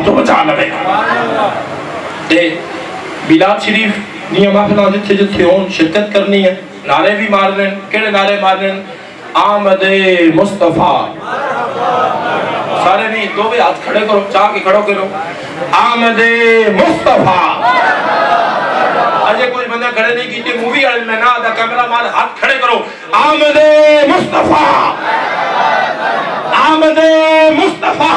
تو بچا لے تے میلاد شریف نیاں محفلہ جتھے جتھے ہون شرکت کرنی ہے نعرے بھی مار لیں کہڑے نعرے مار لیں آمد مصطفیٰ سارے نہیں دو بھی ہاتھ کھڑے کرو چاہ کے کھڑو کرو آمد مصطفیٰ آجے کوئی بندہ کھڑے نہیں کیتے مووی آئے میں نا دا کیمرہ مال ہاتھ کھڑے کرو آمد مصطفیٰ آمد مصطفیٰ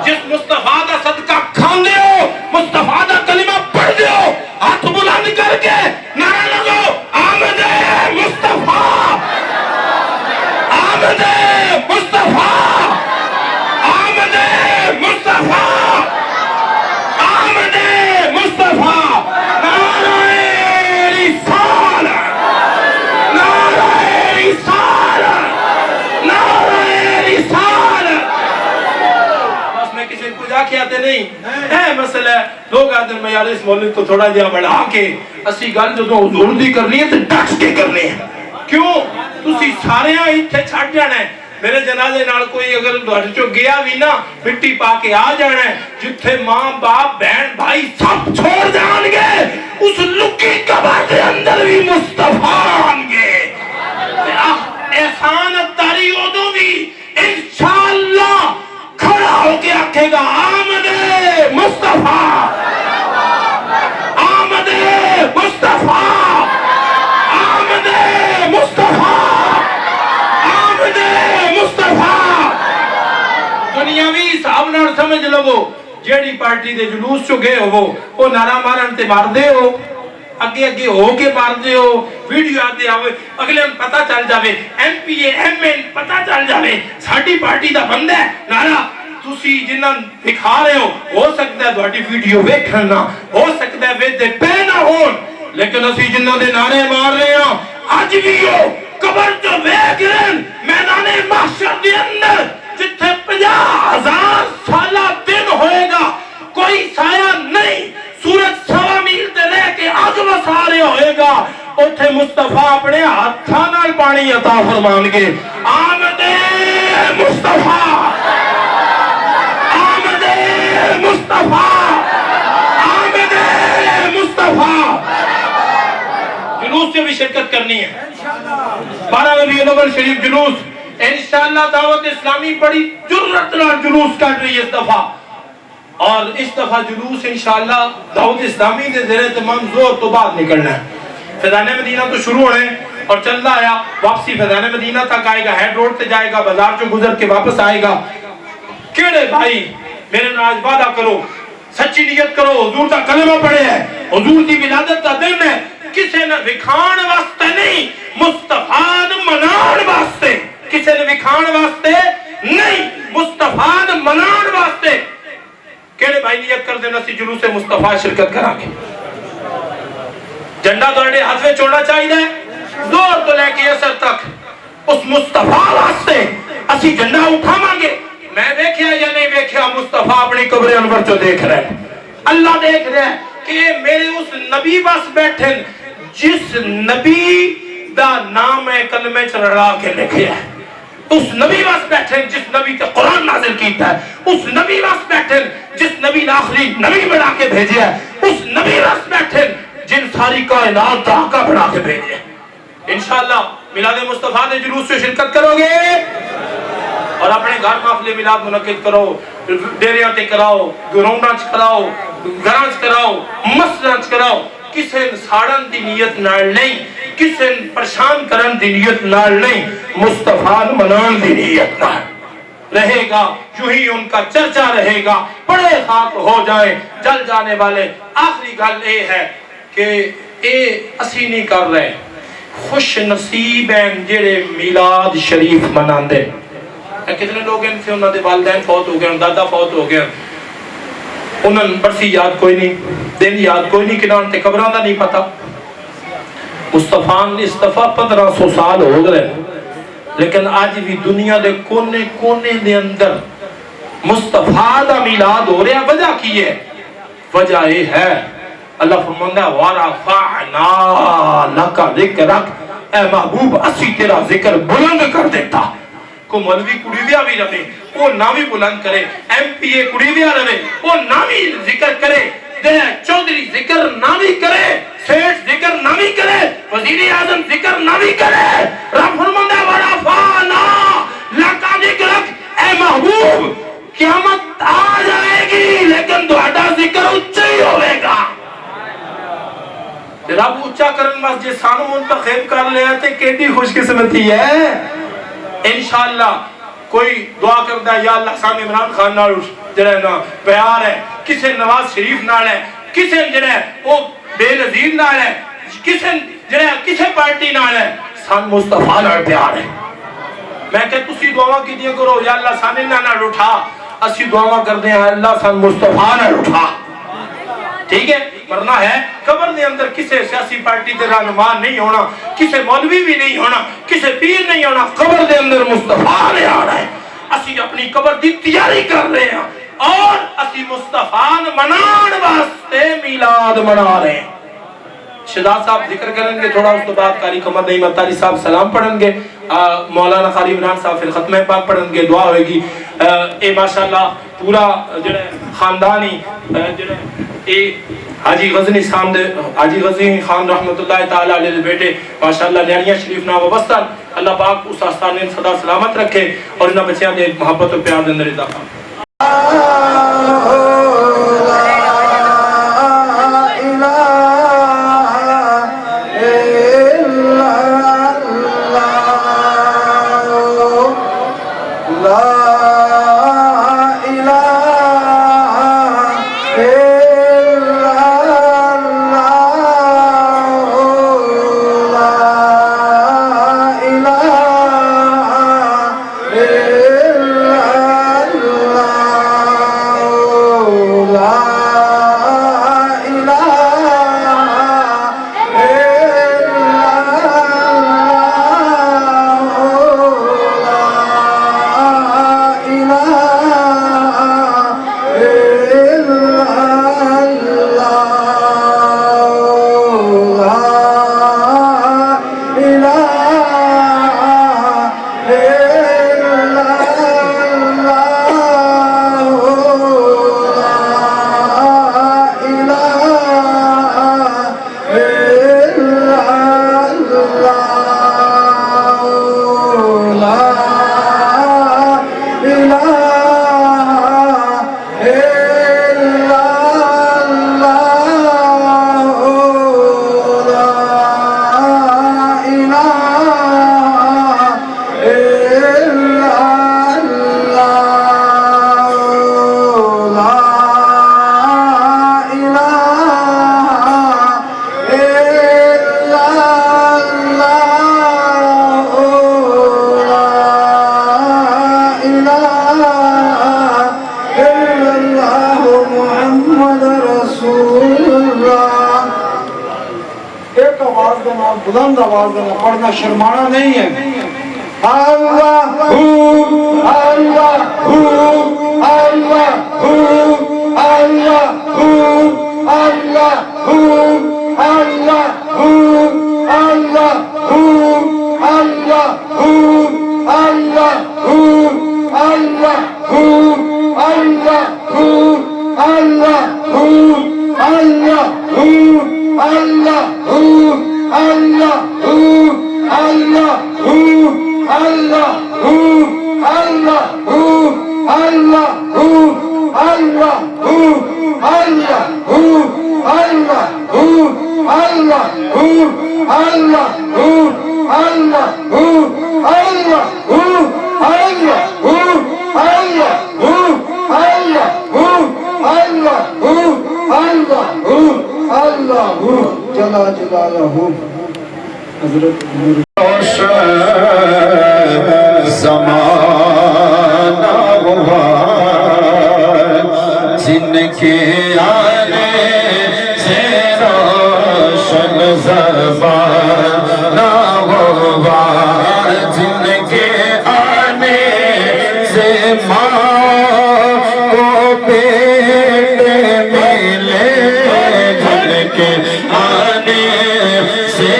جس مصطفیٰ دا صدقہ کھان دے ہو مصطفیٰ دا کلمہ پڑھ دے ہو ہاتھ بلند کر کے نعرہ لگو آمد مصطفیٰ آمد مصطفیٰ آمد مصطفیٰ آمد مصطفیٰ نعرہ رسالت نعرہ رسالت نعرہ رسالت بس میں کسی کو جا کے آتے نہیں ہے مسئلہ ہے لوگ آتے ہیں میں یار اس مولد تو تھوڑا جہاں بڑھا کے اسی گل جو حضور دی کرنی ہے تو ڈٹ کے کرنی ہے کیوں تسی سارے ہاں اتھے چھٹ جانا ہے میرے جنازے نال کوئی اگر دوڑ چو گیا بھی نا مٹی پا کے آ جانا ہے جتھے ماں باپ بہن بھائی سب چھوڑ جان گے اس لکی قبر دے اندر بھی مصطفیٰ آن گے احسان اتاری ادو بھی انشاءاللہ کھڑا ہو کے آکھے گا آمد مصطفیٰ آمد مصطفیٰ آمد مصطفیٰ آمد مصطفیٰ دنیاوی حساب نال سمجھ لو جیڑی پارٹی دے جلوس چو گئے ہو وہ نعرہ مارن تے مار دے ہو اگے اگے ہو کے مار دے ہو ویڈیو آتے آوے اگلے ہم پتہ چل جاوے M P A M N پتہ چل جاوے ساڑی پارٹی دا بندہ ہے نعرہ تسی جنہاں دکھا رہے ہو سکتا ہے دوڑی ویڈیو ویکھنا ہو سکتا ہے ویدے پہنا ہون لیکن اسی جنہاں دے نعرے مار رہے ہیں آج بھی ہو قبر جو ویکھ رہن میدان محشر دے اندر جتھے 50,000 سالہ دن ہوئے گا کوئی سایہ نہیں سورج 1.25 میل تے رہ کے آگ وسارے ہوئے گا اتھے مصطفیٰ اپنے ہاتھاں نال پانی عطا فرمان گے آمد مصطفیٰ آمد مصطفیٰ آمد مصطفیٰ جلوس سے بھی شرکت کرنی ہے 12 ربیع الاول شریف جلوس انشاءاللہ دعوت اسلامی بڑی جرت نال جلوس کر رہی ہے اس دفعہ اور اس دفعہ جلوس انشاءاللہ دعوت اسلامی دے زیر اہتمام زور تو بعد نکلنا ہے فیضان مدینہ تو شروع ہونے اور چل رہا ہے واپسی فیضان مدینہ تک آئے گا ہیڈ روڈ تے جائے گا بازار جو گزر کے واپس آئے گا کیڑے بھائی میرے ناز وعدہ کرو سچی نیت کرو حضور کا کلمہ پڑھے ہے حضور کی ولادت کا دن ہے کسے نے وکھان واسطے نہیں مصطفیٰ منان واسطے کسے نے وکھان واسطے نہیں مصطفیٰ منان واسطے کیڑے بھائی نیت کر دینا سی جلوس مصطفیٰ شرکت کرا کے جھنڈا دوڑے ہاتھ میں چھوڑنا چاہیے دور تو لے کے اثر تک اس مصطفیٰ واسطے اسی جھنڈا اٹھا مانگے میں دیکھیا یا نہیں دیکھیا مصطفیٰ اپنی قبر انور جو دیکھ رہے ہیں اللہ دیکھ رہے ہیں کہ میرے اس نبی بس بیٹھن جس نبی دا نام کلمہ چڑھا کے لکھے ہے اس نبی بس بیٹھن جس نبی تے قرآن نازل کیتا ہے اس نبی بس بیٹھن جس نبی نے آخری نبی بنا کے بھیجے ہے اس نبی بس بیٹھن جن ساری کائنات دا آقا بنا کے بھیجے انشاءاللہ میلاد مصطفیٰ دے جلوس سے شرکت کرو گے اور اپنے گھر محفل میلاد منعقد کرو ڈیریاں تے کراؤ گراؤنڈاں چ کراؤ گھراں چ کراؤ مسجداں چ کراؤ کسے ساڑن دی نیت نال نہیں کسے پریشان کرن دی نیت نال نہیں مصطفیٰ منان دی نیت نال رہے گا یوں ہی ان کا چرچا رہے گا بڑے خاک ہو جائیں جل جانے والے آخری گل یہ ہے کہ اے اسی نہیں کر رہے خوش نصیب ہیں جڑے میلاد شریف مناندے کتنے لوگ ہیں انہوں نے والدین فوت ہو گئے دادا فوت ہو گئے انہوں نے برسی یاد کوئی نہیں دن یاد کوئی نہیں کنان تے قبران دا نہیں پتا مصطفیٰ اس دفعہ 1500 سال ہو گئے لیکن آج بھی دنیا دے کونے کونے دے اندر مصطفیٰ دا میلاد ہو رہا وجہ کی ہے وجہ یہ ہے اللہ فرماندہ وَرَفَعْنَا لَكَ ذِكْرَكَ اے محبوب اسی تیرا ذکر بلند کر دیتا کو مولوی کڑی بھی آوی رہے وہ نامی بلند کرے، ایم پی اے کڑی دیا رہے وہ نامی ذکر کرے، چودھری ذکر نامی کرے، سیٹھ ذکر نامی کرے، وزیر اعظم ذکر نامی کرے، رب فرماتا ہے ورفعنا لک ذکرک، اے محبوب قیامت آ جائے گی لیکن تہاڈا ذکر اچھا ہی ہوئے گا۔ رب اچھا کرن واسطے سانو منتخب کر لیا تے کیڑی خوش قسمتی ہے۔ انشاءاللہ کوئی دعا کرتا ہے یا اللہ سامنے عمران خان نال جڑا نا پیار ہے، کسے نواز شریف نال ہے، کسے جڑا وہ بے نظیر نال ہے، کسے پارٹی نال ہے، سان مصطفیٰ نال پیار ہے۔ میں کہ تسی دعا کیتیاں کرو یا اللہ سانے نال اٹھا، اسی دعا کردے ہیں اللہ سان مصطفیٰ نال اٹھا، ٹھیک ہے؟ ورنہ ہے قبر دے اندر کسے سیاسی پارٹی دے رہنما نہیں ہونا، کسے مولوی بھی نہیں ہونا، کسے پیر نہیں ہونا، قبر دے اندر مصطفیٰ نے آنا ہے۔ اسی اپنی قبر دی تیاری کر رہے ہیں اور اسی مصطفیٰ منان واسطے میلاد منا رہے ہیں۔ شہزاد صاحب ذکر کریں گے تھوڑا، اس تو بعد قاری قمر نعمت علی صاحب سلام پڑھیں گے، مولانا قاری عمران صاحب پھر ختمہ پاک پڑھیں گے، دعا ہوئے گی۔ اے ماشاءاللہ پورا جڑا خاندانی جڑا اے حاجی غزنی خان رحمت اللہ تعالی علیہ بیٹے ماشاءاللہ نیاریاں شریف نام وابستہ، اللہ پاک اس آستانے صدا سلامت رکھے اور انہاں بچیاں دے محبت و پیار دے اندر اضافہ۔ بلند آواز میں پڑھنا شرمانا نہیں ہے۔ اللہ اللہ اللہ اللہ اللہ اللہ زمانہ ہوا جن کے آنے سے روشن زمانہ ہوا، جن کے آنے سے ماں کو بیٹے ملے، جن کے آنے سے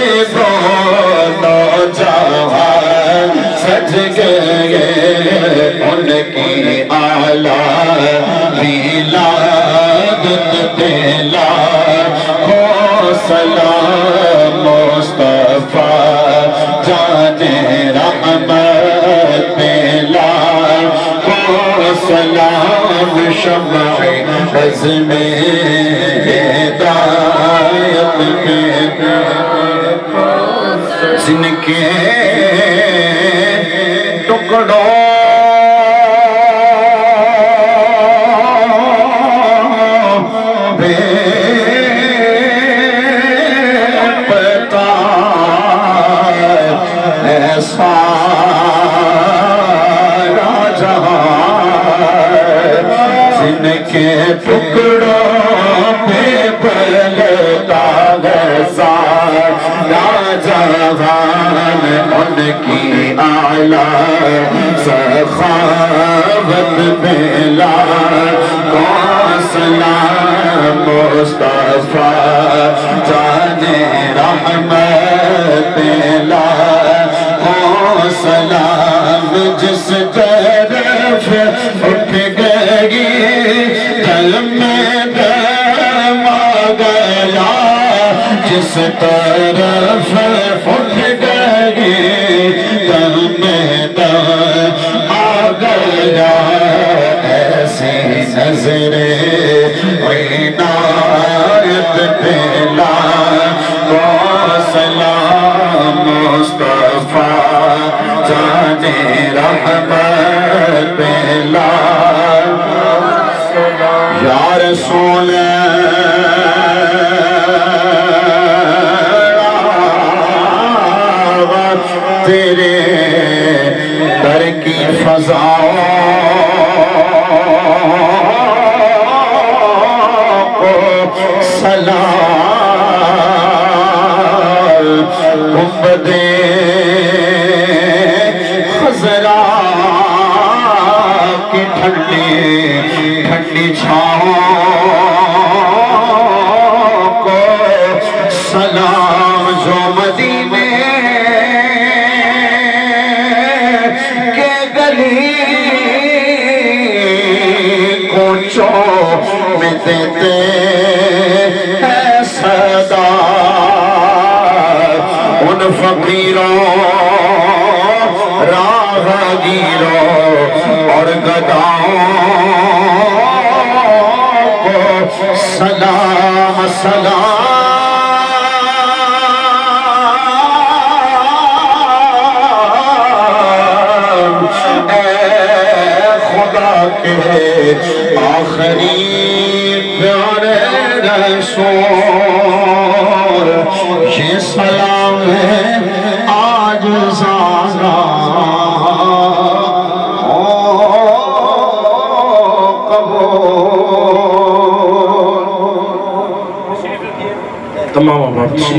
نوجوان سج گئے، ان کی ولادت دلا ہو سلام مصطفیٰ جان رحمت دلا ہو سلام شمع عزم ہدایت میں جن کے ٹکڑوں کے ٹکڑوں پہ پلتا ہے سارا جہان ان کی اعلیٰ سخاوت ملا کو سلام مصطفیٰ جان رحمت ملا کو سلام جس طرف اٹھ گئی دل میں دم آ گیا جس طرف اٹھ گئی دل میں دم آ گیا ایسی نظریں عنایت پہلا کو سلام مصطفیٰ جان رحمت پہلا یا رسول اللہ تیرے در کی فضاؤں کو سلام گنبد خضرا کی ٹھنڈی ٹھنڈی چھاؤں کو سلام جو مدینے کے گلی کوچوں میں دیتے ہیں صدا ان فقیروں راہگیروں اور گداؤں سلام سلام اے خدا کے آخری پیارے رسول یہ سلام ہے آج زانا تمام